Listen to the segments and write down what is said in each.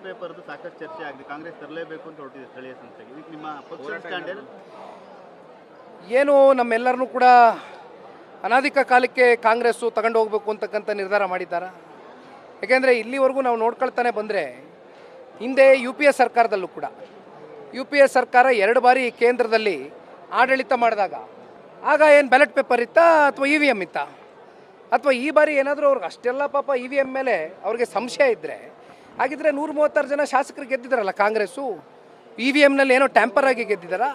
ಪೇಪರ್ದು ಸಾಕಷ್ಟು ಚರ್ಚೆ ಆಗಿದೆ. ಕಾಂಗ್ರೆಸ್ ತರಲೇಬೇಕು ಅಂತ ಹೊರಟಿದೆ ಸ್ಥಳೀಯ ಸಂಸ್ಥೆಗೆ. ಇದಕ್ಕೆ ನಿಮ್ಮ ಪಕ್ಷದ ಸ್ಟ್ಯಾಂಡ್ ಏನು? ಏನು ನಮ್ಮೆಲ್ಲರನ್ನೂ ಕೂಡ ಅನಾಧಿಕ ಕಾಲಕ್ಕೆ ಕಾಂಗ್ರೆಸ್ಸು ತಗೊಂಡು ಹೋಗಬೇಕು ಅಂತಕ್ಕಂಥ ನಿರ್ಧಾರ ಮಾಡಿದ್ದಾರೆ. ಯಾಕೆಂದರೆ ಇಲ್ಲಿವರೆಗೂ ನಾವು ನೋಡ್ಕೊಳ್ತಾನೆ ಬಂದರೆ ಹಿಂದೆ UPA ಸರ್ಕಾರದಲ್ಲೂ ಕೂಡ UPA ಸರ್ಕಾರ 2 ಬಾರಿ ಕೇಂದ್ರದಲ್ಲಿ ಆಡಳಿತ ಮಾಡಿದಾಗ ಆಗ ಏನು ಬ್ಯಾಲೆಟ್ ಪೇಪರ್ ಇತ್ತಾ ಅಥವಾ EVM ಇತ್ತಾ? ಅಥವಾ ಈ ಬಾರಿ ಏನಾದರೂ ಅವ್ರಿಗೆ ಅಷ್ಟೆಲ್ಲ ಪಾಪ EVM ಮೇಲೆ ಅವ್ರಿಗೆ ಸಂಶಯ ಇದ್ದರೆ ಹಾಗಿದ್ರೆ 136 ಜನ ಶಾಸಕರು ಗೆದ್ದಿದ್ದಾರಲ್ಲ ಕಾಂಗ್ರೆಸ್ಸು. EVMನಲ್ಲಿ ಏನೋ ಟ್ಯಾಂಪರ್ ಆಗಿ ಗೆದ್ದಿದ್ದಾರಾ?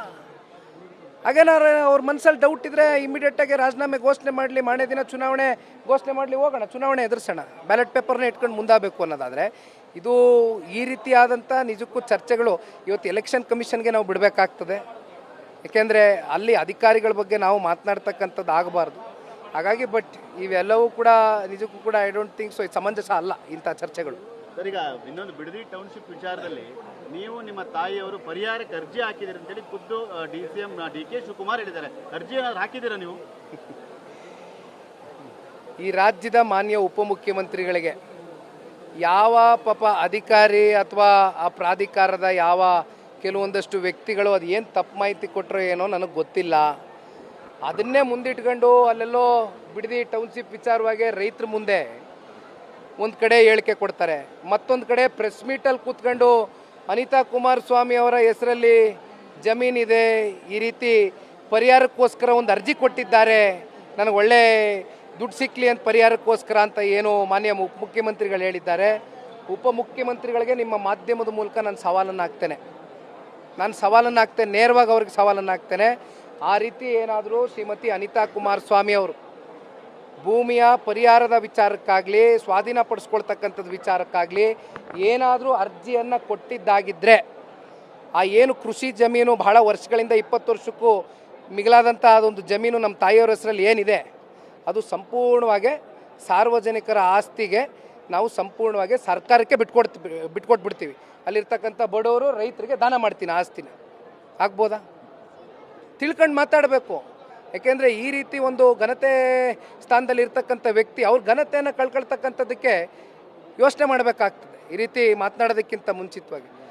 ಹಾಗೇನಾರು ಅವ್ರ ಮನಸ್ಸಲ್ಲಿ ಡೌಟ್ ಇದ್ದರೆ ಇಮಿಡಿಯೇಟಾಗಿ ರಾಜೀನಾಮೆ ಘೋಷಣೆ ಮಾಡಲಿ, ಮಾರನೇ ದಿನ ಚುನಾವಣೆ ಘೋಷಣೆ ಮಾಡಲಿ, ಹೋಗೋಣ ಚುನಾವಣೆ ಎದುರಿಸೋಣ, ಬ್ಯಾಲೆಟ್ ಪೇಪರ್ನ ಇಟ್ಕೊಂಡು ಮುಂದಾಗಬೇಕು ಅನ್ನೋದಾದರೆ ಇದು ಈ ರೀತಿಯಾದಂಥ ನಿಜಕ್ಕೂ ಚರ್ಚೆಗಳು ಇವತ್ತು ಎಲೆಕ್ಷನ್ ಕಮಿಷನ್ಗೆ ನಾವು ಬಿಡಬೇಕಾಗ್ತದೆ. ಏಕೆಂದರೆ ಅಲ್ಲಿ ಅಧಿಕಾರಿಗಳ ಬಗ್ಗೆ ನಾವು ಮಾತನಾಡ್ತಕ್ಕಂಥದ್ದು ಆಗಬಾರ್ದು. ಹಾಗಾಗಿ ಬಟ್ ಇವೆಲ್ಲವೂ ಕೂಡ ನಿಜಕ್ಕೂ ಕೂಡ ಐ ಡೋಂಟ್ ಥಿಂಕ್ ಸೊ ಇದು ಸಮಂಜಸ ಅಲ್ಲ ಇಂಥ ಚರ್ಚೆಗಳು. ಸರ್, ಈಗ ಇನ್ನೊಂದು ಬಿಡದಿ ಟೌನ್ಶಿಪ್ ವಿಚಾರದಲ್ಲಿ ನೀವು ನಿಮ್ಮ ತಾಯಿಯವರು ಪರಿಹಾರಕ್ಕೆ ಅರ್ಜಿ ಹಾಕಿದ್ದೀರಿ ಅಂತೇಳಿ ಖುದ್ದು DCM DK ಶಿವಕುಮಾರ್ ಹೇಳಿದ್ದಾರೆ. ಅರ್ಜಿ ಏನಾದ್ರು ಹಾಕಿದ್ದೀರಾ ನೀವು? ಈ ರಾಜ್ಯದ ಮಾನ್ಯ ಉಪಮುಖ್ಯಮಂತ್ರಿಗಳಿಗೆ ಯಾವ ಪಾಪ ಅಧಿಕಾರಿ ಅಥವಾ ಆ ಪ್ರಾಧಿಕಾರದ ಯಾವ ಕೆಲವೊಂದಷ್ಟು ವ್ಯಕ್ತಿಗಳು ಅದು ಏನು ತಪ್ಪು ಮಾಹಿತಿ ಕೊಟ್ಟರೋ ಏನೋ ನನಗೆ ಗೊತ್ತಿಲ್ಲ. ಅದನ್ನೇ ಮುಂದಿಟ್ಕೊಂಡು ಅಲ್ಲೆಲ್ಲೋ ಬಿಡದಿ ಟೌನ್ಶಿಪ್ ವಿಚಾರವಾಗಿ ರೈತರ ಮುಂದೆ ಒಂದು ಕಡೆ ಹೇಳಿಕೆ ಕೊಡ್ತಾರೆ, ಮತ್ತೊಂದು ಕಡೆ ಪ್ರೆಸ್ ಮೀಟಲ್ಲಿ ಕೂತ್ಕೊಂಡು ಅನಿತಾ ಕುಮಾರಸ್ವಾಮಿ ಅವರ ಹೆಸರಲ್ಲಿ ಜಮೀನಿದೆ, ಈ ರೀತಿ ಪರಿಹಾರಕ್ಕೋಸ್ಕರ ಒಂದು ಅರ್ಜಿ ಕೊಟ್ಟಿದ್ದಾರೆ, ನನಗೆ ಒಳ್ಳೆ ದುಡ್ಡು ಸಿಕ್ಕಲಿ ಅಂತ ಪರಿಹಾರಕ್ಕೋಸ್ಕರ ಅಂತ ಏನು ಮಾನ್ಯ ಮುಖ್ಯಮಂತ್ರಿಗಳು ಹೇಳಿದ್ದಾರೆ. ಉಪಮುಖ್ಯಮಂತ್ರಿಗಳಿಗೆ ನಿಮ್ಮ ಮಾಧ್ಯಮದ ಮೂಲಕ ನಾನು ಸವಾಲನ್ನು ಹಾಕ್ತೇನೆ, ನೇರವಾಗಿ ಅವ್ರಿಗೆ ಸವಾಲನ್ನು ಹಾಕ್ತೇನೆ. ಆ ರೀತಿ ಏನಾದರೂ ಶ್ರೀಮತಿ ಅನಿತಾ ಕುಮಾರಸ್ವಾಮಿ ಅವರು ಭೂಮಿಯ ಪರಿಹಾರದ ವಿಚಾರಕ್ಕಾಗಲಿ ಸ್ವಾಧೀನಪಡಿಸ್ಕೊಳ್ತಕ್ಕಂಥದ್ದು ವಿಚಾರಕ್ಕಾಗಲಿ ಏನಾದರೂ ಅರ್ಜಿಯನ್ನು ಕೊಟ್ಟಿದ್ದಾಗಿದ್ದರೆ ಆ ಏನು ಕೃಷಿ ಜಮೀನು ಬಹಳ ವರ್ಷಗಳಿಂದ 20 ವರ್ಷಕ್ಕೂ ಮಿಗಿಲಾದಂಥ ಅದೊಂದು ಜಮೀನು ನಮ್ಮ ತಾಯಿಯವರ ಹೆಸರಲ್ಲಿ ಏನಿದೆ ಅದು ಸಂಪೂರ್ಣವಾಗಿ ಸಾರ್ವಜನಿಕರ ಆಸ್ತಿಗೆ ನಾವು ಸಂಪೂರ್ಣವಾಗಿ ಸರ್ಕಾರಕ್ಕೆ ಬಿಟ್ಕೊಟ್ಬಿಡ್ತೀವಿ. ಅಲ್ಲಿರ್ತಕ್ಕಂಥ ಬಡವರು ರೈತರಿಗೆ ದಾನ ಮಾಡ್ತೀನಿ ಆಸ್ತಿನ. ಆಗ್ಬೋದಾ? ತಿಳ್ಕೊಂಡು ಮಾತಾಡಬೇಕು. ಯಾಕೆಂದರೆ ಈ ರೀತಿ ಒಂದು ಘನತೆ ಸ್ಥಾನದಲ್ಲಿ ಇರ್ತಕ್ಕಂಥ ವ್ಯಕ್ತಿ ಅವ್ರ ಘನತೆಯನ್ನು ಕಳ್ಕೊಳ್ತಕ್ಕಂಥದ್ದಕ್ಕೆ ಯೋಚನೆ ಮಾಡಬೇಕಾಗ್ತದೆ ಈ ರೀತಿ ಮಾತನಾಡೋದಕ್ಕಿಂತ ಮುಂಚಿತವಾಗಿ.